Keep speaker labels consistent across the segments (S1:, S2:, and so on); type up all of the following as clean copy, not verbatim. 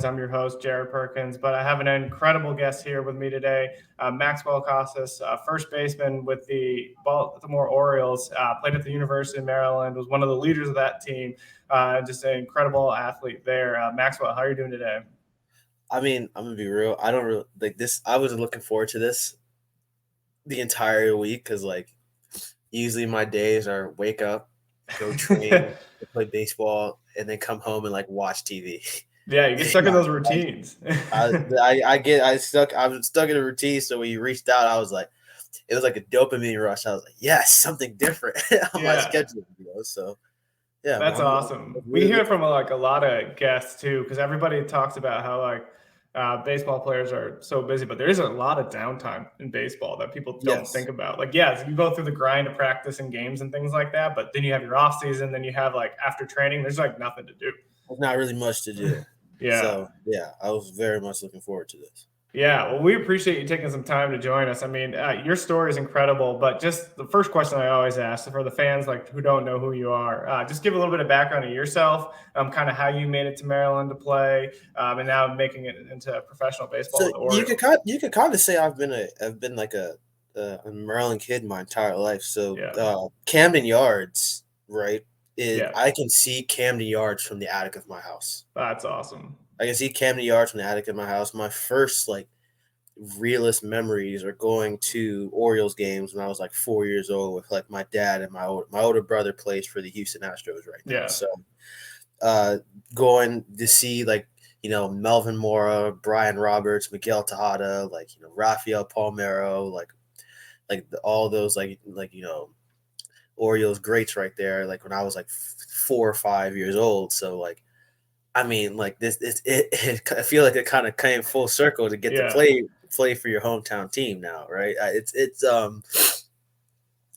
S1: I'm your host, Jared Perkins, but I have an incredible guest here with me today, Maxwell Costes, first baseman with the Baltimore Orioles, played at the University of Maryland, was one of the leaders of that team, just an incredible athlete there. Maxwell, how are you doing today?
S2: I mean, I'm gonna be real. I don't really like this. I was looking forward to this the entire week because, like, usually my days are wake up, go train, play baseball, and then come home and like watch TV.
S1: Yeah, you get stuck in those routines.
S2: I was stuck in a routine. So when you reached out, I was like, it was like a dopamine rush. I was like, yes, something different on my
S1: Yeah.
S2: schedule. So yeah,
S1: That's
S2: I'm
S1: awesome. We
S2: really
S1: hear
S2: looking.
S1: from like a lot of guests too, because everybody talks about how like baseball players are so busy, but there is a lot of downtime in baseball that people don't
S2: Yes,
S1: think about. Like, yeah, you go through the grind of practice and games and things like that, but then you have your off season, then you have like after training, there's like nothing to do.
S2: there's not really much to do.
S1: Yeah.
S2: So yeah, I was very much looking forward to this.
S1: Yeah, well, we appreciate you taking some time to join us. I mean, your story is incredible, but just the first question I always ask for the fans like who don't know who you are, just give a little bit of background of yourself, kind of how you made it to Maryland to play, and now making it into professional baseball
S2: So
S1: with the Orioles.
S2: you could kind of say I've been like a Maryland kid my entire life. So
S1: Yeah,
S2: Camden Yards, right?
S1: yeah,
S2: I can see Camden Yards from the attic of my house.
S1: that's awesome.
S2: I can see Camden Yards from the attic of my house. My first like realist memories are going to Orioles games when I was like 4 years old with like my dad and my older brother plays for the Houston Astros right now.
S1: Yeah,
S2: So uh, going to see like Melvin Mora, Brian Roberts, Miguel Tejada, like Rafael Palmeiro, all those Orioles greats right there. Like when I was like 4 or 5 years old. So like I mean like I feel like it kind of came full circle to get to
S1: yeah,
S2: play for your hometown team now, right?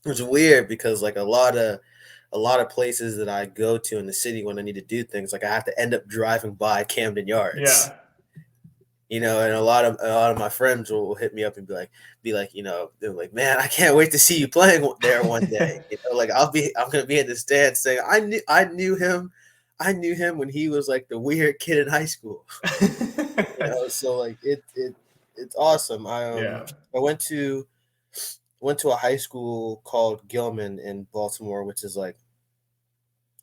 S2: It's weird because like a lot of places that I go to in the city when I need to do things, like I have to end up driving by Camden Yards.
S1: yeah.
S2: And a lot of my friends will hit me up and be like, they're like, man, I can't wait to see you playing there one day. Like I'm gonna be in the stands saying, I knew him when he was like the weird kid in high school. So like it's awesome.
S1: Yeah,
S2: I went to a high school called Gilman in Baltimore, which is like,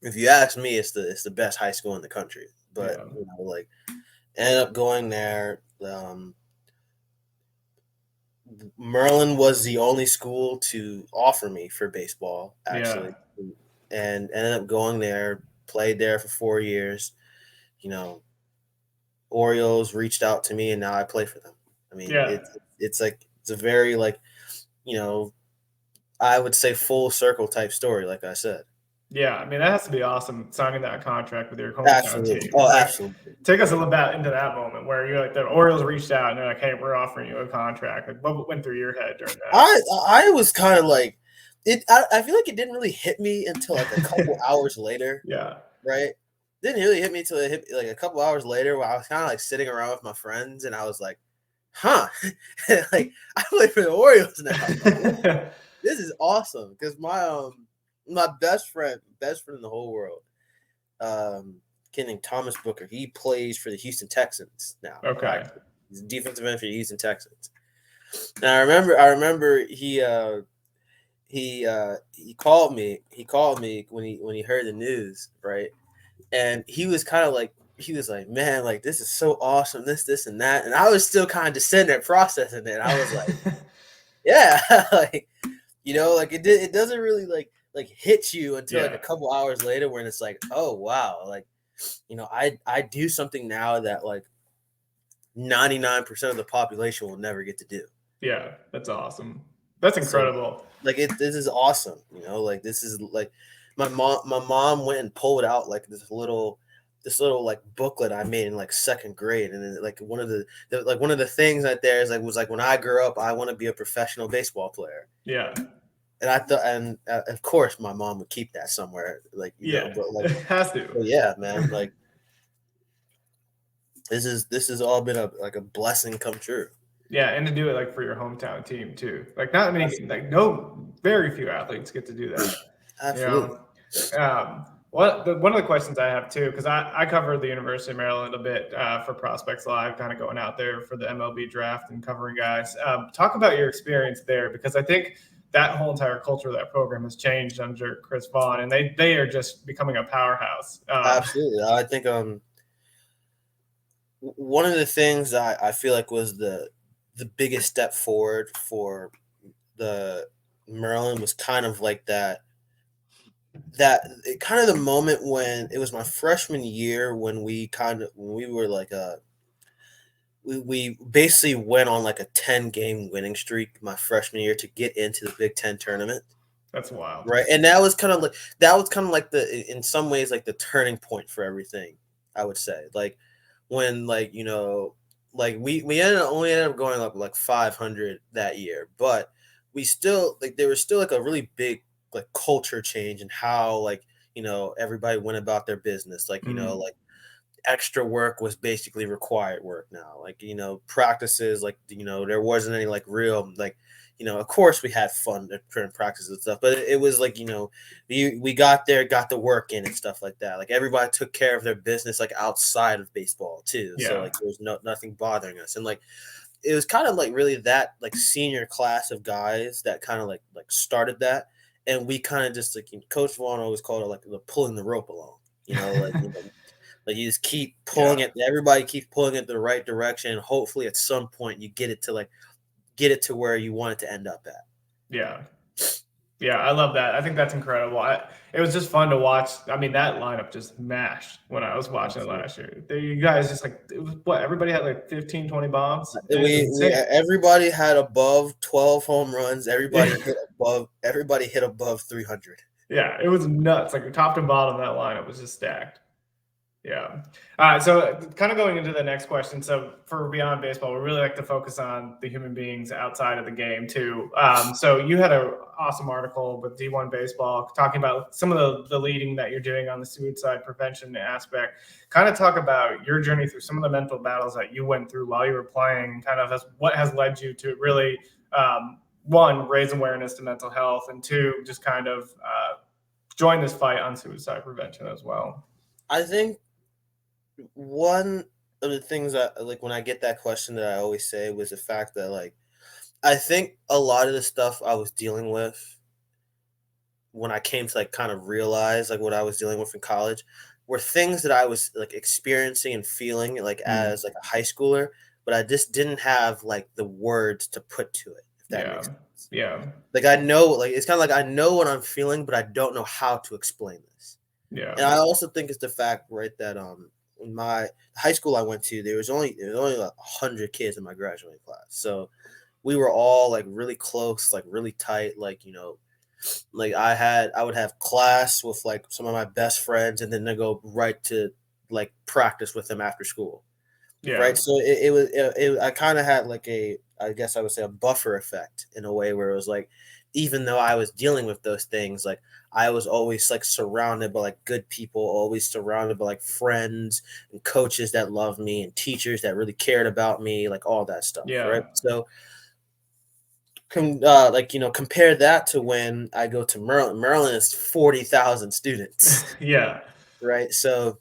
S2: if you ask me, it's the best high school in the country. But
S1: yeah,
S2: like ended up going there. Maryland was the only school to offer me for baseball,
S1: yeah,
S2: actually, and ended up going there. Played there for 4 years. You know, Orioles reached out to me, and now I play for them. I mean,
S1: yeah.
S2: it's like it's a very like you know I would say full circle type story, like I said.
S1: Yeah, I mean that has to be awesome signing that contract with your hometown
S2: Absolutely.
S1: team.
S2: Oh,
S1: Like,
S2: absolutely.
S1: take us a little bit into that moment where you're like the Orioles reached out and they're like, "Hey, we're offering you a contract." Like, what went through your head during
S2: I was kind of like it. I feel like it didn't really hit me until like a couple
S1: that?
S2: hours later,
S1: Yeah,
S2: right? Didn't really hit me until it hit like a couple hours later, where I was kind of like sitting around with my friends, and I was like, "Huh, like I play for the Orioles now. Like, this is awesome." Because my best friend in the whole world, kid named Thomas Booker, he plays for the Houston Texans now.
S1: okay,
S2: Actually, he's a defensive end for the Houston Texans. And I remember he called me. He called me when he heard the news, right? And he was like, man, like this is so awesome, this and that. And I was still kind of just sitting there processing it. I was like, yeah, like like it doesn't really like hit you until like
S1: yeah,
S2: a couple hours later when it's like, oh wow, like I do something now that like 99% of the population will never get to do.
S1: yeah. That's awesome. That's
S2: So
S1: incredible.
S2: like this is awesome, like this is like my mom went and pulled out like this little like booklet I made in like second grade, and then like one of the things that there is like was like, when I grow up I want to be a professional baseball player.
S1: Yeah,
S2: And I thought, and of course my mom would keep that somewhere, like
S1: yeah.
S2: but like,
S1: It has to.
S2: but yeah, man, like this has all been a blessing come true.
S1: Yeah, and to do it like for your hometown team too. Like not many,
S2: Absolutely.
S1: like no, very few athletes get to do that. You know,
S2: Absolutely.
S1: One of the questions I have too, because I cover the University of Maryland a bit for Prospects Live, kind of going out there for the MLB draft and covering guys. Talk about your experience there, because I think that whole entire culture of that program has changed under Chris Vaughn, and they are just becoming a powerhouse.
S2: Absolutely. I think one of the things I feel like was the biggest step forward for the Maryland was kind of like kind of the moment when it was my freshman year when we were like we basically went on like a 10-game winning streak my freshman year to get into the Big Ten tournament.
S1: That's wild.
S2: Right. And that was kind of like in some ways like the turning point for everything, I would say. Like when like, like we only ended up going up like 500 that year, but we still like there was still like a really big like culture change in how like, everybody went about their business. Like, like extra work was basically required work now. Like, practices, like, there wasn't any like real, like, of course we had fun during practices and stuff, but it was like, we got there, got the work in and stuff like that. Like everybody took care of their business, like outside of baseball too.
S1: Yeah.
S2: So like there was nothing bothering us. And like, it was kind of like really that like senior class of guys that kind of like started that. And we kind of just like, Coach Vaughn always called it like the pulling the rope along, like you just keep pulling it. Everybody keeps pulling it the right direction. And hopefully at some point you get it to where you want it to end up at.
S1: Yeah. Yeah, I love that. I think that's incredible. It was just fun to watch. I mean, that lineup just mashed when I was watching it last year. You guys just like, it was what, everybody had like 15, 20 bombs?
S2: Everybody had above 12 home runs. Everybody hit above 300.
S1: Yeah, it was nuts. Like top to bottom, that lineup was just stacked. Yeah. All right. So, kind of going into the next question. So, for Beyond Baseball, we really like to focus on the human beings outside of the game too. So, you had an awesome article with D1 Baseball talking about some of the leading that you're doing on the suicide prevention aspect. Kind of talk about your journey through some of the mental battles that you went through while you were playing. Kind of what has led you to really, one, raise awareness to mental health, and two, just kind of join this fight on suicide prevention as well.
S2: I think one of the things that like when I get that question that I always say was the fact that like I think a lot of the stuff I was dealing with when I came to like kind of realize like what I was dealing with in college were things that I was like experiencing and feeling like as like a high schooler, but I just didn't have like the words to put to it, if that makes sense.
S1: Yeah.
S2: Like I know, like it's kind of like I know what I'm feeling, but I don't know how to explain this.
S1: Yeah.
S2: And I also think it's the fact, right, that in my high school I went to, there was only like 100 kids in my graduating class. So we were all like really close, like really tight, like, like I would have class with like some of my best friends and then they go right to like practice with them after school.
S1: Yeah.
S2: Right. So I kind of had like I guess I would say a buffer effect in a way where it was like, even though I was dealing with those things, like I was always like surrounded by like good people, always surrounded by like friends and coaches that loved me and teachers that really cared about me, like all that stuff.
S1: Yeah.
S2: Right. So compare that to when I go to Maryland. Maryland is 40,000 students.
S1: Yeah.
S2: Right. So,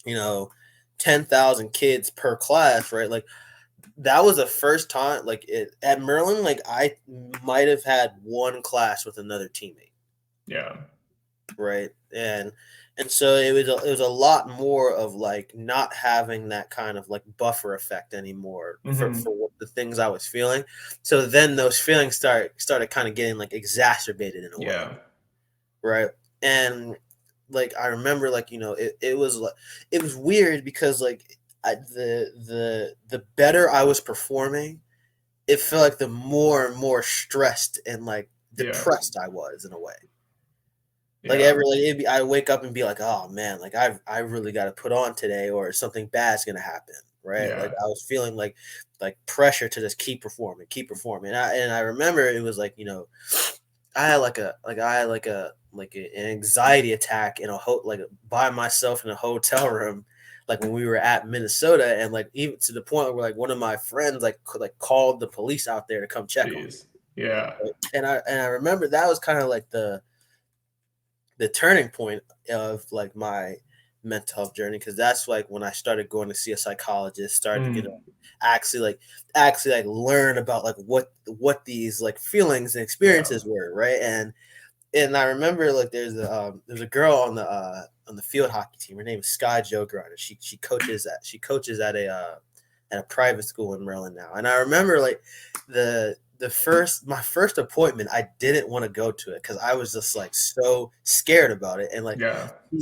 S2: 10,000 kids per class, right? Like that was the first time like at Maryland, like I might have had one class with another teammate.
S1: Yeah.
S2: Right. And so it was a lot more of like not having that kind of like buffer effect anymore for what the things I was feeling. So then those feelings started kind of getting like exacerbated in a way. Right. And like I remember like, it was weird because like the better I was performing, it felt like the more and more stressed and like depressed I was in a way. Like I wake up and be like, oh man, like I really got to put on today, or something bad's gonna happen, right? Like I was feeling like pressure to just keep performing. And I remember it was like, I had an anxiety attack in by myself in a hotel room, like when we were at Minnesota, and like even to the point where like one of my friends like called the police out there to come check on me.
S1: Yeah.
S2: And I remember that was kind of like the the turning point of like my mental health journey, because that's like when I started going to see a psychologist, started to get actually learn about like what these like feelings and experiences were, right? And I remember like there's a girl on the field hockey team. Her name is Sky Joe Grider. She coaches at a private school in Maryland now. And I remember like my first appointment, I didn't want to go to it because I was just like so scared about it. And like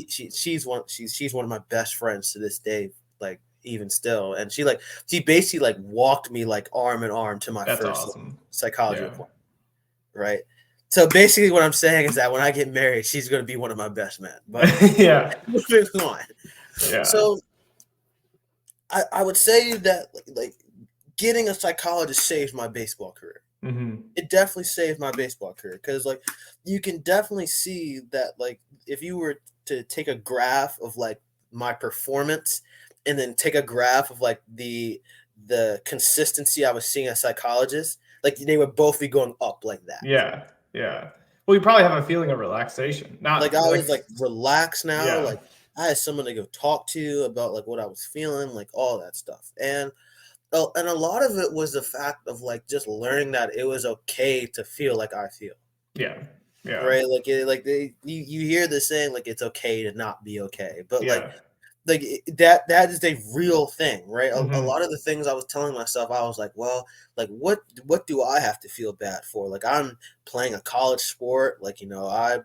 S2: she's one of my best friends to this day, like even still. And she basically like walked me like arm in arm to my first psychology appointment. Right. So basically what I'm saying is that when I get married, she's going to be one of my best men. But moving on.
S1: Yeah.
S2: So I would say that like getting a psychologist saved my baseball career. It definitely saved my baseball career because like you can definitely see that like if you were to take a graph of like my performance and then take a graph of like the consistency I was seeing a psychologist, like they would both be going up like that.
S1: Yeah. Well, you probably have a feeling of relaxation. Not
S2: like I was like relaxed now.
S1: Yeah.
S2: Like I had someone to go talk to about like what I was feeling, like all that stuff. And a lot of it was the fact of like just learning that it was okay to feel like I feel.
S1: Yeah.
S2: Right. You hear the saying like it's okay to not be okay, but like that is a real thing, right? A lot of the things I was telling myself, I was like, well, like what do I have to feel bad for? Like I'm playing a college sport, like I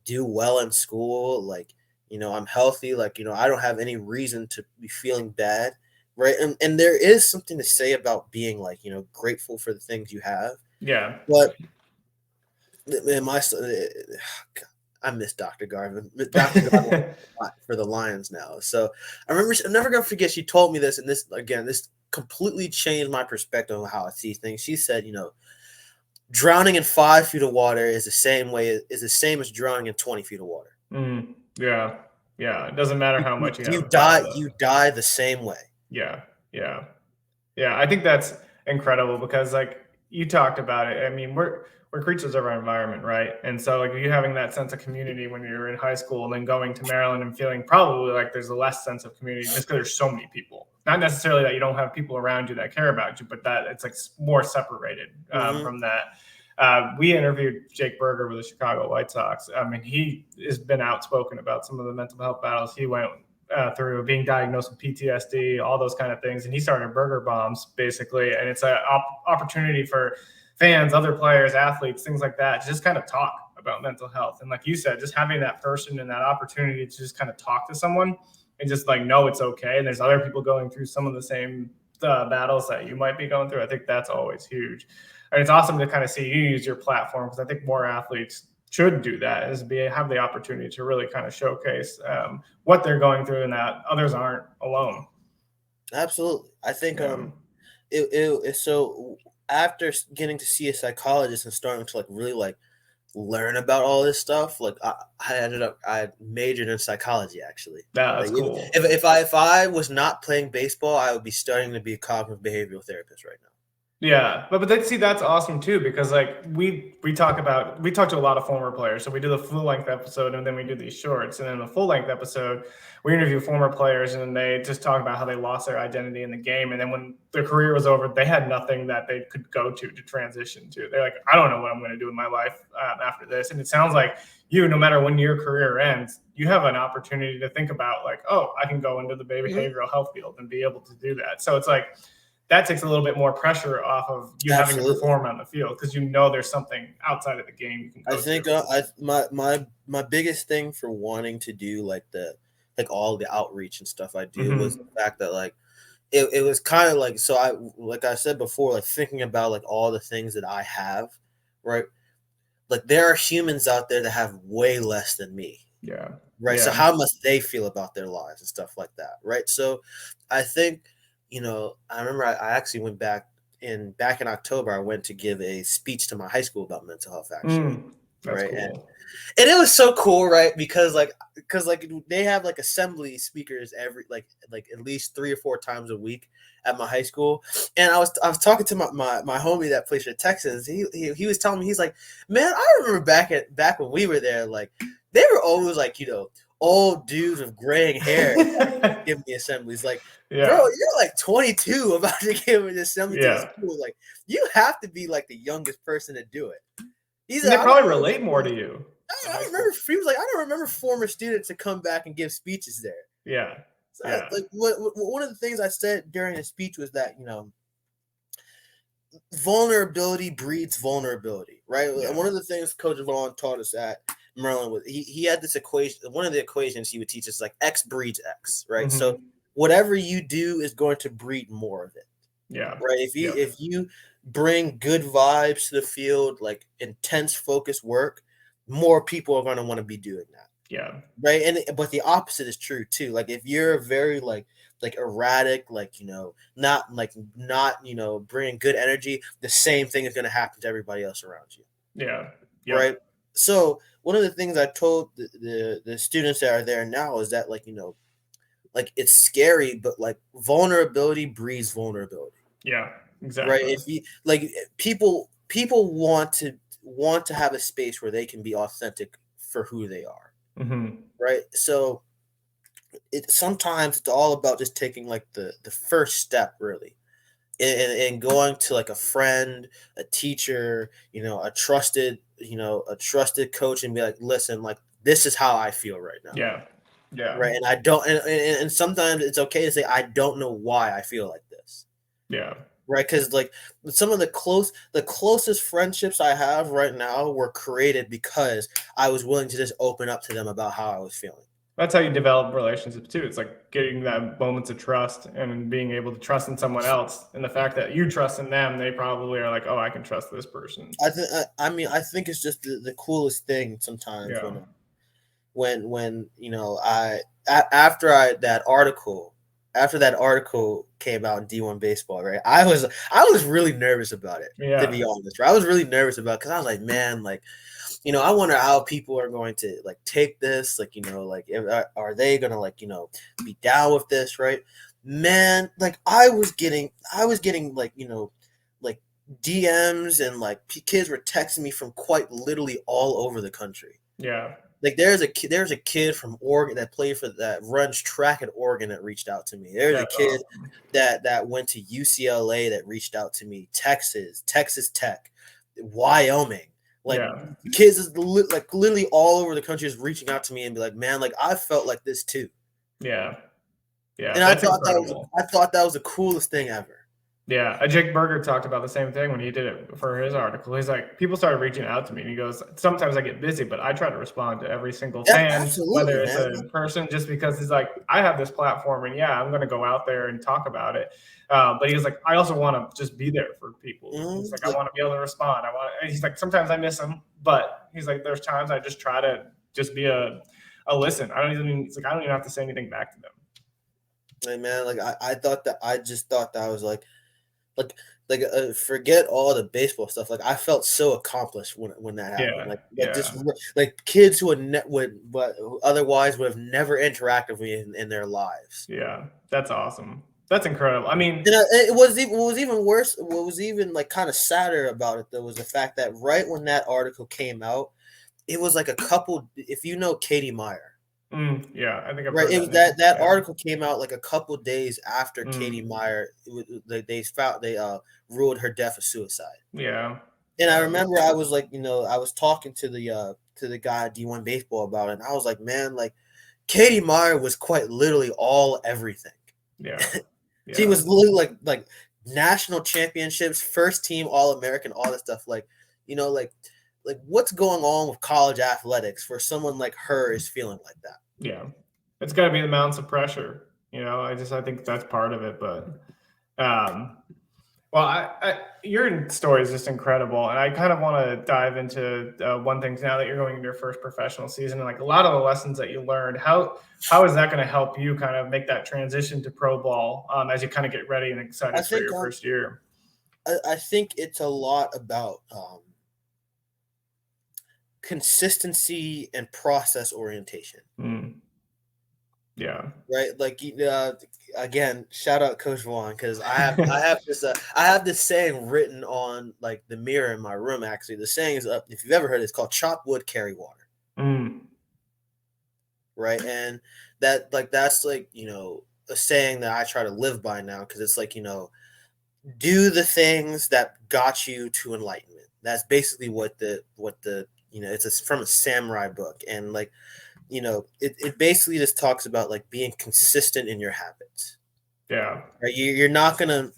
S2: do well in school, like I'm healthy, like I don't have any reason to be feeling bad, right? And there is something to say about being like grateful for the things you have.
S1: Yeah.
S2: But man, I miss Dr. Garvin. Dr. Garvin for the Lions now. So I remember, I'm never going to forget, she told me this, and this completely changed my perspective on how I see things. She said, drowning in 5 feet of water is the same as drowning in 20 feet of water.
S1: Yeah. It doesn't matter how much
S2: you die. You die the same way.
S1: Yeah. I think that's incredible because like you talked about it. I mean, we're creatures of our environment, right? And so like you having that sense of community when you're in high school and then going to Maryland and feeling probably like there's a less sense of community just because there's so many people. Not necessarily that you don't have people around you that care about you, but that it's like more separated from that. We interviewed Jake Berger with the Chicago White Sox. I mean, he has been outspoken about some of the mental health battles he went through, being diagnosed with PTSD, all those kind of things. And he started Burger Bombs basically. And it's an opportunity for fans, other players, athletes, things like that, to just kind of talk about mental health. And like you said, just having that person and that opportunity to just kind of talk to someone and just like know it's okay. And there's other people going through some of the same battles that you might be going through. I think that's always huge. And it's awesome to kind of see you use your platform because I think more athletes should do that, is have the opportunity to really kind of showcase what they're going through and that others aren't alone.
S2: Absolutely. I think so after getting to see a psychologist and starting to like really like learn about all this stuff, like I majored in psychology actually.
S1: That's
S2: like,
S1: cool.
S2: If I was not playing baseball, I would be studying to be a cognitive behavioral therapist right now.
S1: Yeah, but that's awesome too, because like we talk to a lot of former players. So we do the full length episode and then we do these shorts. And in the full length episode, we interview former players and they just talk about how they lost their identity in the game. And then when their career was over, they had nothing that they could go to transition to. They're like, I don't know what I'm going to do in my life after this. And it sounds like no matter when your career ends, you have an opportunity to think about like, oh, I can go into the behavioral health field and be able to do that. So it's like, that takes a little bit more pressure off of you having to perform on the field because there's something outside of the game you can go
S2: to. My biggest thing for wanting to do like all the outreach and stuff I do was the fact that like it was kind of like, so I said before, like thinking about like all the things that I have, right? Like there are humans out there that have way less than me.
S1: Yeah.
S2: Right.
S1: Yeah.
S2: So how must they feel about their lives and stuff like that? Right. So I think, I remember I actually went back in October. I went to give a speech to my high school about mental health, actually.
S1: That's
S2: right.
S1: Cool.
S2: And it was so cool, right? Because they have like assembly speakers every like at least 3 or 4 times a week at my high school. And I was talking to my homie that plays for the Texans. He was telling me, he's like, man, I remember back when we were there, like they were always like, old dudes with graying hair giving me assemblies. Like, bro, you're like 22 about to give an assembly to the school. Like, you have to be like the youngest person to do it.
S1: And they probably relate more to you.
S2: I remember he was like, I don't remember former students to come back and give speeches there.
S1: Yeah.
S2: So like one of the things I said during the speech was that, vulnerability breeds vulnerability, right? Yeah. One of the things Coach Vaughn taught us at Maryland was he had this equation. One of the equations he would teach us like X breeds X, right? Mm-hmm. So whatever you do is going to breed more of it.
S1: Yeah.
S2: Right. If you bring good vibes to the field, like intense focused work, more people are going to want to be doing that.
S1: Yeah.
S2: Right. But the opposite is true too. Like if you're very like erratic, not bringing good energy, the same thing is going to happen to everybody else around you.
S1: Yeah.
S2: Yep. Right. So one of the things I told the students that are there now is that it's scary, but like vulnerability breeds vulnerability.
S1: Yeah, exactly.
S2: Right. If you people want to have a space where they can be authentic for who they are.
S1: Mm-hmm.
S2: Right. So sometimes it's all about just taking like the first step really and going to like a friend, a teacher, a trusted coach and be like, listen, like this is how I feel right now.
S1: Yeah. Yeah.
S2: Right. And I don't and sometimes it's okay to say I don't know why I feel like this.
S1: Yeah.
S2: Right. Because like some of the closest friendships I have right now were created because I was willing to just open up to them about how I was feeling.
S1: That's how you develop relationships too. It's like getting that moments of trust and being able to trust in someone else. And the fact that you trust in them, they probably are like, oh, I can trust this person.
S2: I think it's just the coolest thing sometimes when after that article came out in D1 baseball, right? I was really nervous about it, to be honest. Right? I was really nervous about it because I was like, man, like, I wonder how people are going to like take this, like, are they gonna like, be down with this, right? Man, like I was getting like, like DMs and like kids were texting me from quite literally all over the country.
S1: Yeah.
S2: Like there's a kid from Oregon that runs track at Oregon that reached out to me. There's a kid that went to UCLA that reached out to me. Texas Tech, Wyoming. Like kids is like literally all over the country is reaching out to me and be like, man, like I felt like this too.
S1: Yeah. Yeah.
S2: And I thought that was the coolest thing ever.
S1: Yeah. Jake Berger talked about the same thing when he did it for his article. He's like, people started reaching out to me and he goes, sometimes I get busy, but I try to respond to every single fan, whether it's a person, just because he's like, I have this platform and I'm going to go out there and talk about it. But he was like, I also want to just be there for people. Mm-hmm. He's like, I want to be able to respond. He's like, sometimes I miss them, but he's like, there's times I just try to just be a listen. He's like, I don't even have to say anything back to them.
S2: Hey man, like I just thought that was like forget all the baseball stuff. Like I felt so accomplished when that happened. Just like kids who would otherwise would have never interacted with me in their lives.
S1: Yeah, that's awesome. That's incredible. I mean,
S2: it was even worse. What was even like kind of sadder about it though was the fact that right when that article came out, it was like a couple. If you know Katie Meyer.
S1: Yeah, I think I've
S2: right.
S1: Heard
S2: it was that article came out like a couple days after Katie Meyer. They ruled her death a suicide.
S1: Yeah.
S2: And I remember I was like, I was talking to the guy at D1 baseball about it, and I was like, man, like Katie Meyer was quite literally everything.
S1: Yeah.
S2: She was literally like national championships, first team All-American, all that stuff. Like, like what's going on with college athletics for someone like her is feeling like that?
S1: Yeah, it's got to be the mountains of pressure. I think that's part of it. But, your story is just incredible, and I kind of want to dive into one thing now that you're going into your first professional season, and like a lot of the lessons that you learned. How is that going to help you kind of make that transition to pro ball as you kind of get ready and excited for your first year?
S2: I think it's a lot about consistency and process orientation.
S1: Yeah.
S2: Right. Like again, shout out Coach Vaughn because I have this saying written on like the mirror in my room. Actually, the saying is if you've ever heard it, it's called "Chop wood, carry water." right? And that's like, a saying that I try to live by now, because it's like, do the things that got you to enlightenment. That's basically what the it's from a samurai book, and like, it basically just talks about like being consistent in your habits.
S1: Yeah.
S2: Right? You're not gonna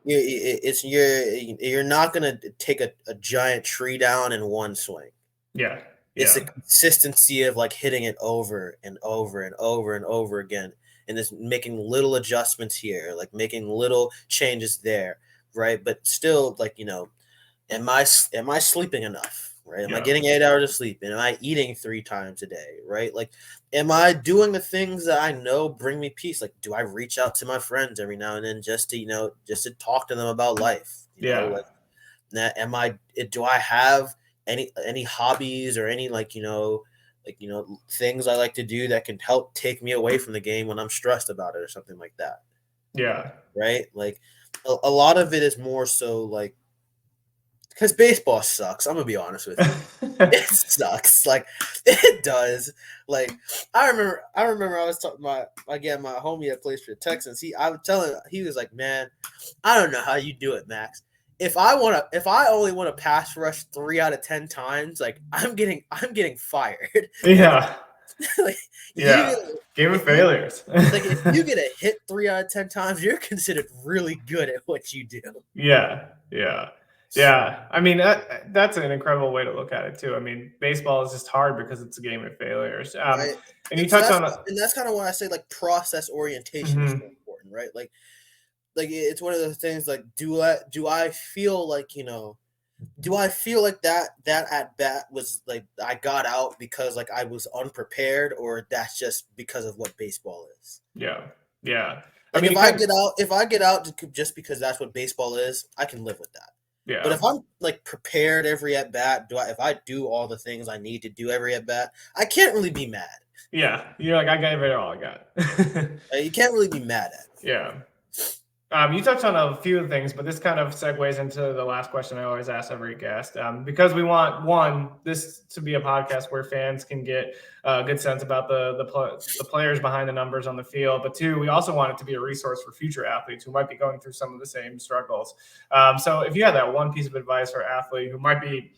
S2: you're not gonna take a giant tree down in one swing.
S1: Yeah.
S2: It's the
S1: Yeah.
S2: consistency of like hitting it over and over and over and over again, and just making little adjustments here, like making little changes there, right? But still, like, am I sleeping enough? Right? Am I
S1: Yeah.
S2: getting 8 hours of sleep? And am I eating 3 times a day? Right? Like, am I doing the things that I know bring me peace? Like, do I reach out to my friends every now and then just to just to talk to them about life?
S1: Yeah.
S2: Like, do I have any hobbies or any, like, things I like to do that can help take me away from the game when I'm stressed about it or something like that?
S1: Yeah.
S2: Right? Like, a lot of it is more so like, because baseball sucks. I'm gonna be honest with you. It sucks. Like, it does. Like, I remember I was talking my homie that plays for the Texans. I was telling he was like, man, I don't know how you do it, Max. If I only want to pass rush 3 out of 10 times, like, I'm getting fired. Like,
S1: Yeah.
S2: like you
S1: Yeah. Game of
S2: if you
S1: failures.
S2: if you get a hit 3 out of 10 times, you're considered really good at what you do.
S1: Yeah. Yeah. Yeah. I mean, that's an incredible way to look at it too. I mean, baseball is just hard because it's a game of failures.
S2: Right.
S1: And you
S2: And so
S1: touch on a
S2: that's kind of why I say like process orientation is so
S1: Mhm.
S2: important, right? Like it's one of those things, like, do I feel like, do I feel like that at bat was like I got out because like I was unprepared, or that's just because of what baseball is?
S1: Yeah. Yeah. I
S2: Like,
S1: mean,
S2: if
S1: you
S2: I
S1: kind of
S2: get out if I get out just because that's what baseball is, I can live with that. But
S1: yeah.
S2: if I'm like prepared every at bat, if I do all the things I need to do every at bat, I can't really be mad.
S1: Yeah. You're like, I gave it all I got.
S2: You can't really be mad at it.
S1: Yeah. You touched on a few things, but this kind of segues into the last question I always ask every guest. Because we want this to be a podcast where fans can get a good sense about the players behind the numbers on the field. But two, we also want it to be a resource for future athletes who might be going through some of the same struggles. So if you had that one piece of advice for an athlete who might be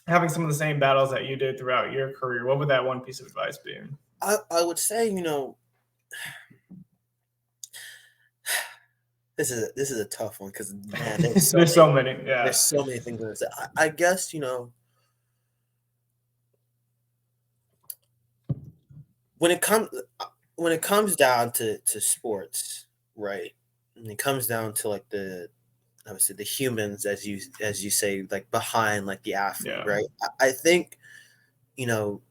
S1: having some of the same battles that you did throughout your career, what would that one piece of advice be?
S2: I would say, this is a tough one, because, man,
S1: There's so many. Yeah.
S2: there's so many things in this. I guess, when it comes when it comes down to sports, right? And it comes down to like obviously the humans, as you say, like behind like the athlete,
S1: Yeah.
S2: right? I think, you know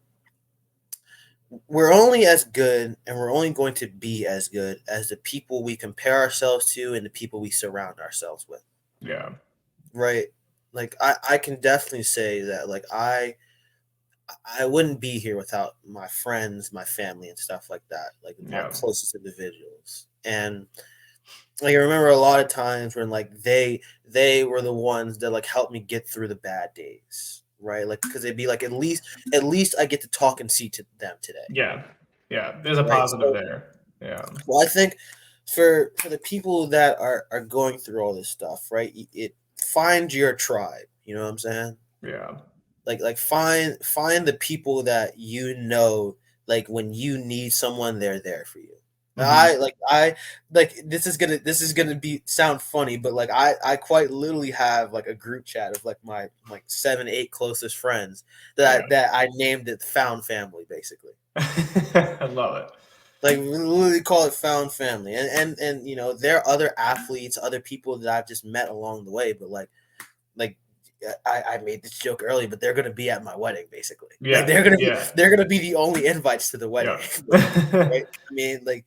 S2: we're only as good, and we're only going to be as good as the people we compare ourselves to and the people we surround ourselves with,
S1: Yeah.
S2: right? Like, I can definitely say that, like, I wouldn't be here without my friends, my family, and stuff like that, like our
S1: Yeah.
S2: closest individuals. And like, I remember a lot of times when like they were the ones that like helped me get through the bad days, right? Like, because they'd be like, at least I get to talk and see to them today,
S1: Yeah. Yeah. There's a
S2: right?
S1: positive
S2: So,
S1: there. Yeah.
S2: well, I think for the people that are going through all this stuff, right? Find your tribe. You know what I'm saying?
S1: Yeah.
S2: Like, find the people that like, when you need someone, they're there for you.
S1: Mhm.
S2: I like, this is gonna be sound funny, but like, I quite literally have like a group chat of like my like 7, 8 closest friends
S1: Yeah.
S2: that I named it Found Family, basically.
S1: I love it.
S2: Like, we literally call it Found Family, and there are other athletes, other people that I've just met along the way, but like I made this joke early, but they're gonna be at my wedding, basically. Like,
S1: Yeah. Yeah.
S2: they're gonna be the only invites to the wedding,
S1: Yeah.
S2: right? I mean, like,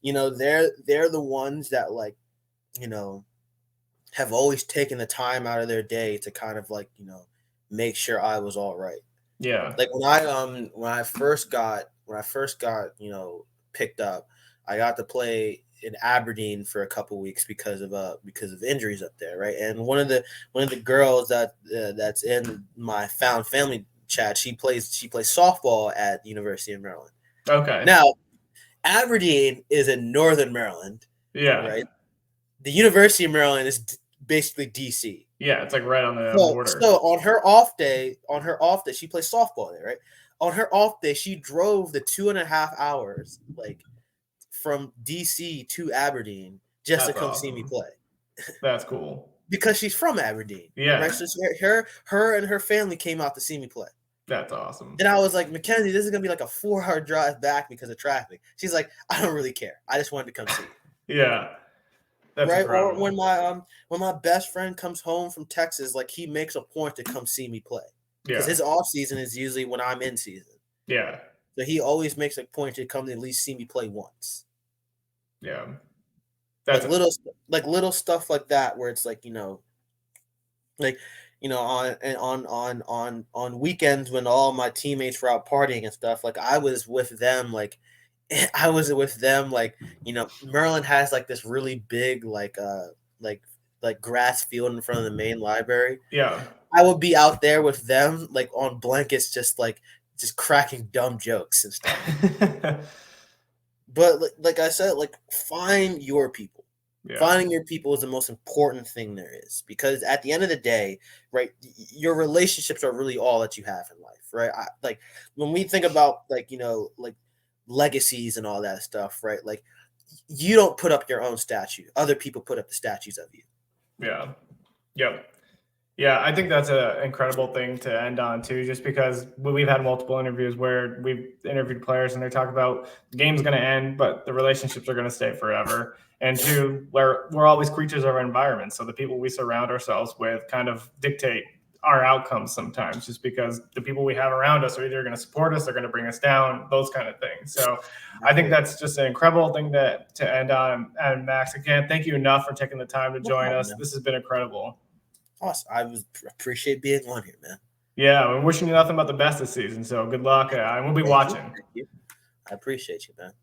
S2: they're the ones that, like, you know have always taken the time out of their day to kind of like, make sure I was all right.
S1: Yeah.
S2: Like, when I first got picked up, I got to play in Aberdeen for a couple weeks because of injuries up there, right? And one of the girls that's in my Found Family Chad, she plays softball at the University of Maryland.
S1: Okay.
S2: Now, Aberdeen is in Northern Maryland.
S1: Yeah.
S2: Right. The University of Maryland is basically DC.
S1: Yeah, it's like right on the border.
S2: So on her off day, she plays softball there, right? On her off day, she drove the 2.5 hours like from DC to Aberdeen just to come see me play.
S1: That's cool.
S2: Because she's from Aberdeen.
S1: Yeah.
S2: Right. So her and her family came out to see me play.
S1: That's awesome.
S2: And I was like, Mackenzie, this is gonna be like a 4-hour drive back because of traffic. She's like, I don't really care. I just wanted to come see you.
S1: Yeah. That's
S2: right.
S1: incredible.
S2: Or when my best friend comes home from Texas, like he makes a point to come see me play. Because his off season is usually when I'm in season.
S1: Yeah.
S2: So he always makes a point to come to at least see me play once.
S1: Yeah.
S2: That's little stuff like that where it's like, on weekends when all my teammates were out partying and stuff, like I was with them, Maryland has like this really big like grass field in front of the main library.
S1: Yeah.
S2: I would be out there with them like on blankets just cracking dumb jokes and stuff. But like I said, like find your people. Yeah. Finding your people is the most important thing there is, because at the end of the day, right, your relationships are really all that you have in life, right? Like when we think about like legacies and all that stuff, right? Like you don't put up your own statue; other people put up the statues of you.
S1: Yeah. Yep. Yeah, I think that's an incredible thing to end on too, just because we've had multiple interviews where we've interviewed players and they talk about the game's going to end, but the relationships are going to stay forever. And two, we're always creatures of our environment. So the people we surround ourselves with kind of dictate our outcomes sometimes, just because the people we have around us are either going to support us, they're going to bring us down, those kind of things. So I think that's just an incredible thing to end on. And Max, again, thank you enough for taking the time to join us. This has been incredible.
S2: Awesome. I appreciate being on here, man.
S1: Yeah, we're wishing you nothing but the best this season. So good luck. And we'll be watching.
S2: Thank you. I appreciate you, man.